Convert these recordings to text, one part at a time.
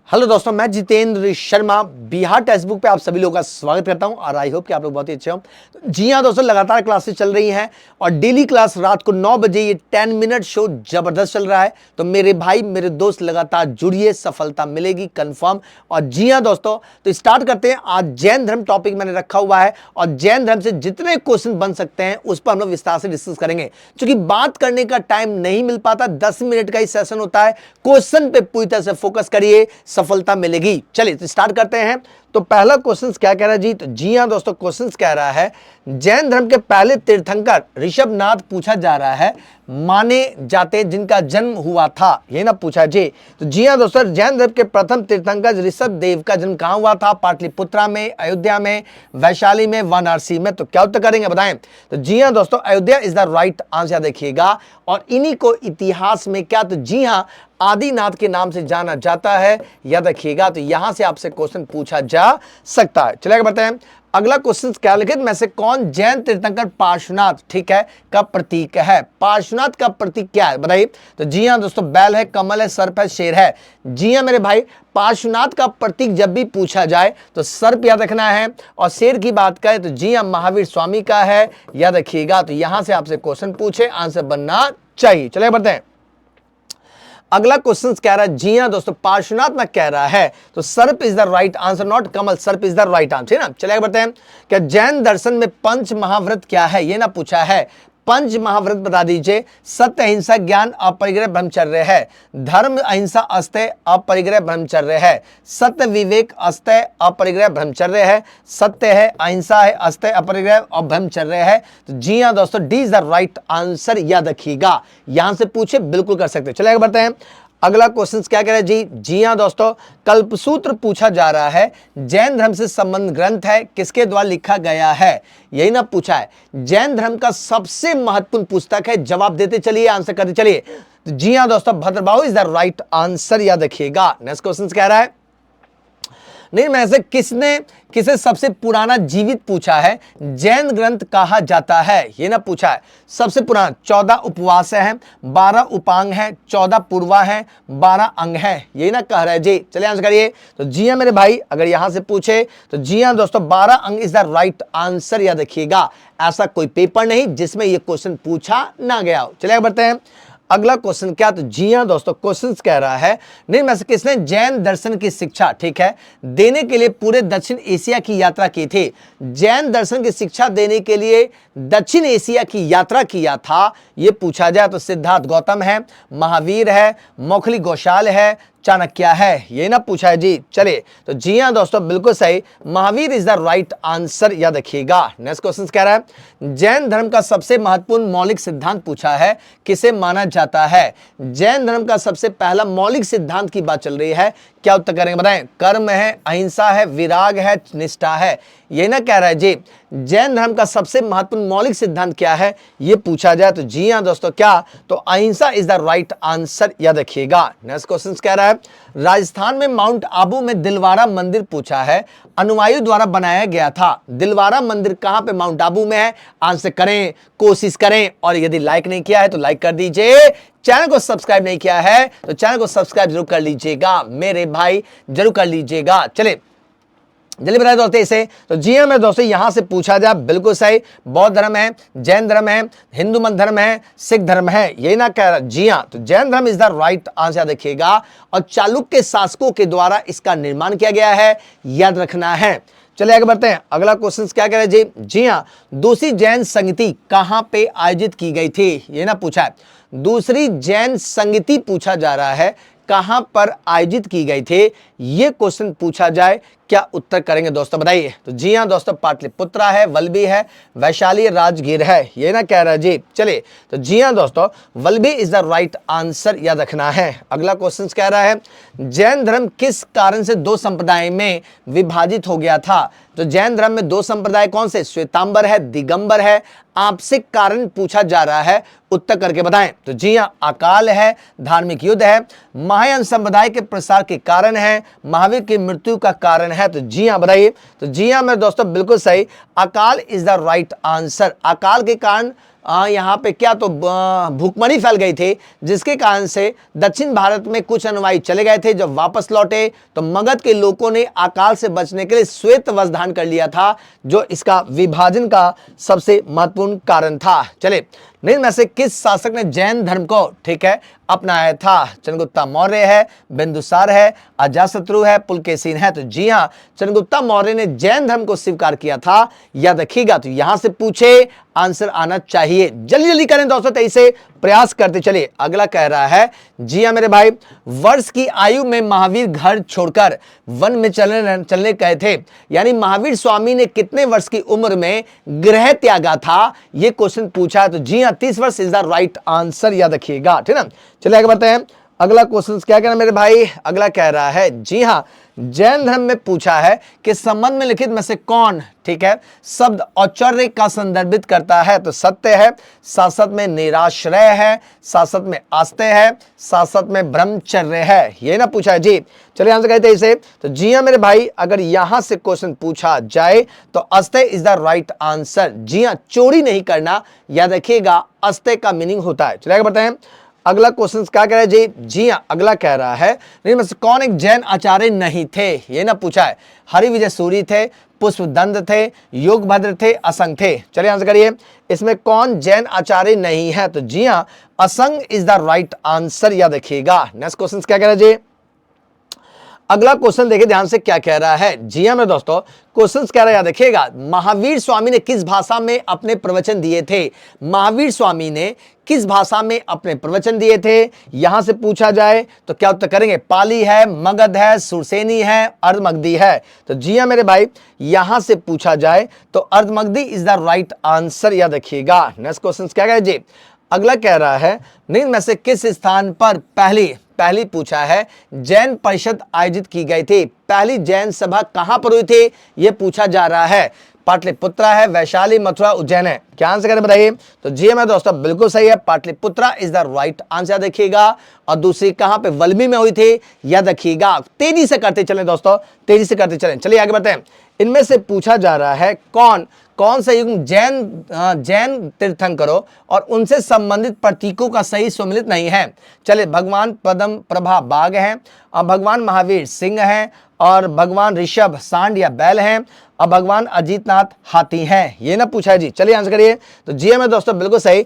Hello दोस्तों, मैं Jitendra Sharma Bihar text book पे आप सभी लोगों का स्वागत करता हूं और आई होप कि आप लोग बहुत ही अच्छे हो। जी हां दोस्तों, लगातार क्लासेस चल रही हैं और डेली क्लास रात को 9 बजे ये 10 मिनट शो जबरदस्त चल रहा है। तो मेरे भाई मेरे दोस्त लगातार जुड़िए, सफलता मिलेगी कंफर्म। और जी हां दोस्तों, तो स्टार्ट करते हैं। आज जैन धर्म टॉपिक मैंने रखा हुआ है और जैन धर्म से जितने क्वेश्चन बन सकते हैं उस पर हम लोग विस्तार से डिस्कस करेंगे। क्योंकि बात करने का टाइम नहीं मिल पाता, 10 मिनट का ही सेशन होता है। क्वेश्चन पे पूरी तरह से फोकस करिए, सफलता मिलेगी। चलिए तो स्टार्ट करते हैं। तो पहला क्वेश्चन क्या कह रहा है जी? तो जी हां दोस्तों, क्वेश्चन कह रहा है जैन धर्म के पहले तीर्थंकर ऋषभनाथ पूछा जा रहा है, माने जाते जिनका जन्म हुआ था, ये ना पूछा जी। तो जी हां दोस्तों, जैन धर्म के प्रथम तीर्थंकर ऋषभ देव का जन्म कहां हुआ था? पाटलिपुत्रा में, अयोध्या में, वैशाली में, वाराणसी में। तो क्या उत्तर करेंगे बताएं? तो जी हां दोस्तों, Ayodhya is the right answer. देखिएगा, और इन्हीं को इतिहास में क्या, तो जी हां आदिनाथ के नाम से जाना जाता है, याद रखिएगा। तो यहां से आपसे क्वेश्चन पूछा जा सकता है। चलिए बताते हैं अगला क्वेश्चन क्या लिखित में से कौन जैन तीर्थंकर पार्श्वनाथ, ठीक है, का प्रतीक है? पार्श्वनाथ का प्रतीक क्या है बताइए? तो जी हां दोस्तों, बैल है, कमल है, सर्प है, शेर है। जी हां मेरे भाई, पार्श्वनाथ का प्रतीक जब भी पूछा जाए तो सर्प याद रखना है, और शेर की बात करें तो जी हां महावीर स्वामी का है, याद रखिएगा। तो यहां से आपसे क्वेश्चन पूछे, आंसर बनना चाहिए। चलिए बढ़ते हैं। अगला क्वेश्चन कह रहा है, जी हां दोस्तों, पार्श्वनाथ ना कह रहा है तो sarp is the right answer, not kamal, sarp is the right answer, है ना। चलिए बताते हैं क्या जैन दर्शन में पंच महाव्रत क्या है, ये ना पूछा है। पंच महाव्रत बता दीजिए। सत्य, अहिंसा, ज्ञान, अपरिग्रह, ब्रह्मचर्य है। धर्म, अहिंसा, अस्तेय, अपरिग्रह, ब्रह्मचर्य है। सत्य, विवेक, अस्तेय, अपरिग्रह, ब्रह्मचर्य है। सत्य है, अहिंसा है, अस्तेय, अपरिग्रह और ब्रह्मचर्य है। तो जी हां दोस्तों, D is the right answer, याद रखिएगा। यहां से पूछे बिल्कुल कर सकते। चलिए आगे बढ़ते हैं। अगला क्वेश्चन क्या कह रहा है जी? जी हां दोस्तों, कल्पसूत्र पूछा जा रहा है, जैन धर्म से संबंध ग्रंथ है, किसके द्वारा लिखा गया है? यही ना पूछा है। जैन धर्म का सबसे महत्वपूर्ण पुस्तक है। जवाब देते चलिए, आंसर करते चलिए। तो जी हां दोस्तों, Bhadrabahu is the right answer, याद रखिएगा। नेक्स्ट क्वेश्चन कह रहा है, नहीं में से किसे सबसे पुराना जीवित पूछा है, जैन ग्रंथ कहा जाता है? ये ना पूछा है। सबसे पुराना 14 उपवास है, 12 उपांग है, 14 पूर्वा है, 12 अंग है, यही ना कह रहे हैं जी। चलिए आंसर करिए। तो जी हां मेरे भाई, अगर यहां से पूछे तो जी हां दोस्तों, 12 अंग इज द राइट आंसर, याद रखिएगा। ऐसा कोई पेपर नहीं जिसमें यह क्वेश्चन पूछा ना गया हो। चलिए बढ़ते हैं। अगला क्वेश्चन क्या? तो जी हां दोस्तों, क्वेश्चन कह रहा है, नहीं में से किसने जैन दर्शन की शिक्षा, ठीक है, देने के लिए पूरे दक्षिण एशिया की यात्रा की थी? जैन दर्शन की शिक्षा देने के लिए दक्षिण एशिया की यात्रा किया था, यह पूछा जाए तो सिद्धार्थ गौतम है, महावीर है, मौखली घोषाल है, चाणक्य है, ये ना पूछा है जी। चलिए तो जी हां दोस्तों, बिल्कुल सही, Mahavir is the right answer, याद रखिएगा। नेक्स्ट क्वेश्चन कह रहा है, जैन धर्म का सबसे महत्वपूर्ण मौलिक सिद्धांत पूछा है, किसे माना जाता है? जैन धर्म का सबसे पहला मौलिक सिद्धांत की बात चल रही है, क्या उत्तर करेंगे बताएं? कर्म है, अहिंसा है, विराग है, निष्ठा है, ये ना कह रहा है जी। जैन धर्म का सबसे महत्वपूर्ण मौलिक सिद्धांत क्या है, ये पूछा जाए तो जी हां दोस्तों, क्या, तो अहिंसा इज द राइट आंसर, याद रखिएगा। नेक्स्ट क्वेश्चन कह रहा है, राजस्थान में माउंट आबू में दिलवारा मंदिर पूछा है, अनुयायियों द्वारा बनाया गया था। दिलवारा मंदिर कहां पे माउंट आबू में है? आंसर करें, कोशिश करें, और यदि लाइक नहीं किया है तो लाइक कर दीजिए। चैनल को सब्सक्राइब नहीं किया है तो चैनल को सब्सक्राइब जरूर कर लीजिएगा मेरे भाई, जरूर कर लीजिएगा। चलिए जल्दी बताए दोस्तों इसे। तो जी हां मेरे दोस्तों, यहां से पूछा जाए बिल्कुल सही, बौद्ध धर्म है, जैन धर्म है, हिंदू मत धर्म है, सिख धर्म है, यही ना कह रहा। जी हां, तो जैन धर्म इज द राइट आंसर, देखिएगा। और चालुक्य शासकों के द्वारा इसका निर्माण किया गया है, याद रखना है। चलिए आगे बढ़ते हैं। अगला क्वेश्चन क्या कह रहे हैं जी? जी हां, दूसरी जैन संगति कहां पे आयोजित की गई थी, ये ना पूछा है। दूसरी जैन संगति पूछा जा रहा है, कहां पर आयोजित की गई थी, ये क्वेश्चन पूछा जाए, क्या उत्तर करेंगे दोस्तों बताइए? तो जी हां दोस्तों, पाटलिपुत्रा है, वल्लभी है, वैशाली, राजगीर है, ये ना कह रहा है जी। चलिए तो जी हां दोस्तों, Vallabhi is the right answer, याद रखना है। अगला क्वेश्चन कह रहा है, जैन धर्म किस कारण से दो संप्रदाय में विभाजित हो गया था? तो जैन धर्म में दो संप्रदाय कौन से? श्वेतांबर है, दिगंबर है। आपसे कारण पूछा जा रहा है, उत्तर करके बताएं। तो जी हां, अकाल है, धार्मिक युद्ध है, महायान संप्रदाय के प्रसार के कारण है, महावीर की मृत्यु का कारण है। तो जी हां बताइए। तो जी हां मेरे दोस्तों, बिल्कुल सही, अकाल इज द राइट आंसर। अकाल के कारण यहाँ पे क्या तो भूखमरी फैल गई थी, जिसके कारण से दक्षिण भारत में कुछ अनुयायी चले गए थे। जब वापस लौटे तो मगध के लोगों ने अकाल से बचने के लिए श्वेत वस्त्र धारण कर लिया था, जो इसका विभाजन का सबसे महत्वपूर्ण कारण था। चले, निम्न में से किस शासक ने जैन धर्म को, ठीक है, अपनाया था? चंद्रगुप्ता मौर्य है, बिंदुसार है, अजातशत्रु है, पुलकेशिन है। तो जी हाँ, चंद्रगुप्ता मौर्य ने जैन धर्म को स्वीकार किया था। याद रखिएगा, तो यहां से पूछे आंसर आना चाहिए। जल्दी जल्दी करें दोस्तों, तेईस से प्रयास करते चलिए। अगला कह रहा है, जी हाँ मेरे भाई, वर्ष की आयु में महावीर घर छोड़कर वन में चलने गए थे, यानी महावीर स्वामी ने कितने वर्ष की उम्र में गृह त्यागा था, यह क्वेश्चन पूछा है। तो जी हाँ, 30 वर्ष इज द राइट आंसर, याद रखिएगा, ठीक है ना। चलिए आगे बढ़ते हैं। अगला क्वेश्चन क्या कहना मेरे भाई, अगला कह रहा है, जी हाँ, जैन धर्म में पूछा है कि संबंध में लिखित में से कौन, ठीक है, शब्द औचर्य का संदर्भित करता है? तो सत्य है, साथ में निराश्रय है, साथ में आस्ते है, साथ में ब्रह्मचर्य है, ये ना पूछा है जी। चलिए आंसर कहते हैं इसे। तो जी हाँ मेरे भाई, अगर यहां से क्वेश्चन पूछा जाए तो अस्ते इज द राइट आंसर। जी हाँ, चोरी नहीं करना, याद रखिएगा, अस्ते का मीनिंग होता है। चलिए आगे बढ़ते हैं। अगला क्वेश्चन क्या कह रहा है जी? जी हाँ, अगला कह रहा है, इनमें से कौन एक जैन आचार्य नहीं थे? ये ना पूछा है। हरि विजय सूरी थे, पुष्पदंत थे, योगभद्र थे, असंग थे। चलिए आंसर करिए, इसमें कौन जैन आचार्य नहीं है? तो जी हाँ, असंग इज द राइट आंसर, याद रखिएगा। नेक्स्ट क्वेश्चन क्या कह रहा है जी? अगला क्वेश्चन देखिए ध्यान से, क्या कह रहा है। जी हाँ मेरे दोस्तों, क्वेश्चन कह रहा है, याद रखिएगा, महावीर स्वामी ने किस भाषा में अपने प्रवचन दिए थे? महावीर स्वामी ने किस भाषा में अपने प्रवचन दिए थे? यहां से पूछा जाए तो क्या उत्तर करेंगे? पाली है, मगध है, सुरसेनी है, अर्धमगधी है। तो जी हाँ मेरे भाई, यहां से पूछा जाए तो Ardhamagadhi is the right answer, याद रखिएगा। नेक्स्ट क्वेश्चन क्या कह रहा है जी? अगला कह रहा है, निम्न में से किस स्थान पर पहली पूछा है जैन परिषद आयोजित की गई थी? पहली जैन सभा कहां पर हुई थी, यह पूछा जा रहा है। पाटलिपुत्रा है, वैशाली, मथुरा, उज्जैन है। क्या आंसर करें बताइए? तो जी मेरे दोस्तों, बिल्कुल सही है, Pataliputra is the right answer, देखिएगा। और दूसरी कहां पे? वल्मी में हुई थी, याद रखिएगा। तेजी से करते चलें दोस्तों, तेजी से करते चलें। चलिए आगे बढ़ते हैं। इनमें से पूछा जा रहा है, कौन सा युग जैन तीर्थंकरों और उनसे संबंधित प्रतीकों का सही सम्मिलित नहीं है? चले, भगवान पद्म प्रभा बाघ हैं, और भगवान महावीर सिंह हैं, और भगवान ऋषभ सांड या बैल हैं, और भगवान अजीतनाथ हाथी हैं। ये ना पूछा है जी। चलिए आंसर करिए। तो जी मेरे दोस्तों, बिल्कुल सही,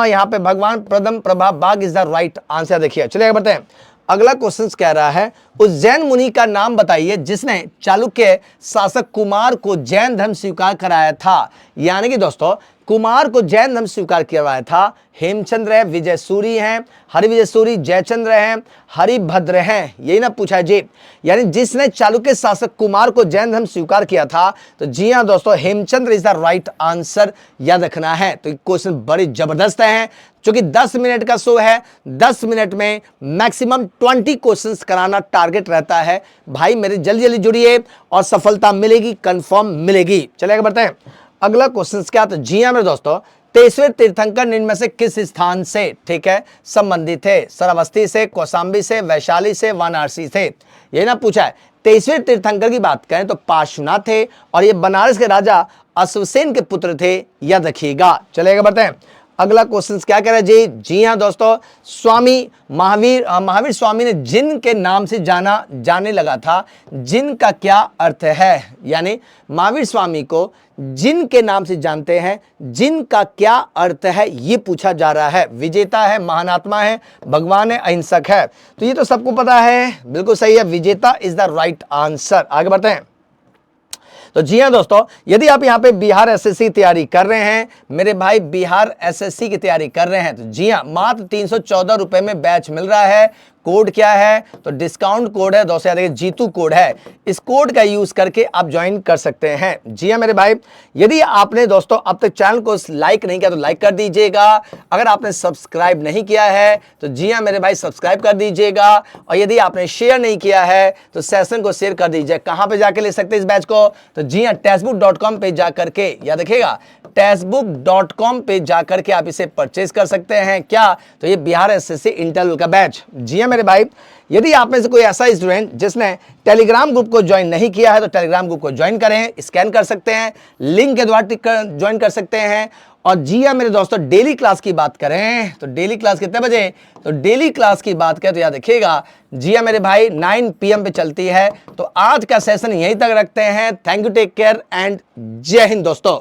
यहाँ पे भगवान पद्म प्रभा बाघ इज द राइट आंसर, देखिए। चलिए आगे बढ़ते हैं। अगला क्वेश्चन कह रहा है, उस जैन मुनि का नाम बताइए जिसने चालुक्य शासक कुमार को जैन धर्म स्वीकार कराया था। यानी कि दोस्तों, कुमार को जैन धर्म स्वीकार करवाया था। हेमचंद्र है, विजय सूरी हैं, हरि विजय सूरी, जयचंद्र हैं, हरिभद्र हैं। यही ना पूछा है जी। यानी जिसने चालुक्य शासक कुमार को जैन धर्म स्वीकार किया था, तो जी हाँ दोस्तों, Hemchandra is the right answer, याद रखना है। तो क्वेश्चन बड़े जबरदस्त हैं, क्योंकि 10 मिनट का शो है, 10 मिनट में मैक्सिमम 20 क्वेश्चंस कराना टारगेट रहता है। भाई मेरे जल्दी जल्दी जुड़िए और सफलता मिलेगी, कंफर्म मिलेगी। चलिए आगे बढ़ते हैं। अगला क्वेश्चन क्या? तो जी हाँ मेरे दोस्तों, 23वें तीर्थंकर निम्न में से किस स्थान से, ठीक है, संबंधित थे? श्रावस्ती से, कौशाम्बी से, वैशाली से, वाराणसी से। ये ना पूछा है। 23वें तीर्थंकर की बात करें तो पार्श्वनाथ थे, और ये बनारस के राजा अश्वसेन के पुत्र थे, याद रखिएगा। चलिए आगे बढ़ते हैं। अगला क्वेश्चन क्या कह रहा है जी? जी हाँ दोस्तों, स्वामी महावीर स्वामी ने जिन के नाम से जाने लगा था, जिन का क्या अर्थ है? यानी महावीर स्वामी को जिन के नाम से जानते हैं, जिन का क्या अर्थ है, ये पूछा जा रहा है। विजेता है, महानात्मा है, भगवान है, अहिंसक है। तो ये तो सबको पता है, बिल्कुल सही है, विजेता इज द राइट आंसर। आगे बढ़ते हैं। तो जी हाँ दोस्तों, यदि आप यहाँ पे बिहार एसएससी तैयारी कर रहे हैं, मेरे भाई बिहार एसएससी की तैयारी कर रहे हैं, तो जी हाँ, मात्र 314 रुपए में बैच मिल रहा है। कोड क्या है? तो डिस्काउंट कोड है दोस्तों, देखिए जीतू कोड है। इस कोड का यूज करके आप ज्वाइन कर सकते हैं। जी हाँ मेरे भाई, यदि आपने दोस्तों अब तक चैनल को लाइक नहीं किया तो लाइक कर दीजिएगा। अगर आपने सब्सक्राइब नहीं किया है तो जी हाँ मेरे भाई, सब्सक्राइब कर दीजिएगा। और यदि आपने शेयर नहीं किया है तो सेशन को शेयर कर दीजिए। कहाँ पे जाके ले सकते हैं इस बैच को? तो जी हाँ, टेक्स्टबुक.com पे जा करके, याद रखिएगा, टेक्स्टबुक.com पे जा करके आप इसे परचेज कर सकते हैं। क्या? तो ये बिहार एसएससी इंटरव्यू का बैच। जी हाँ मेरे भाई, यदि आप में से कोई ऐसा स्टूडेंट जिसने टेलीग्राम ग्रुप को ज्वाइन नहीं किया है तो टेलीग्राम ग्रुप को ज्वाइन करें, स्कैन कर सकते हैं, लिंक के द्वारा ज्वाइन कर सकते हैं। और जी हाँ मेरे दोस्तों, डेली क्लास की बात करें तो डेली क्लास कितने बजे, तो डेली क्लास की बात करें तो याद रखिएगा जी हाँ मेरे भाई 9 PM पे चलती है। तो आज का सेशन यहीं तक रखते हैं। Thank you, take care and जय हिंद दोस्तों।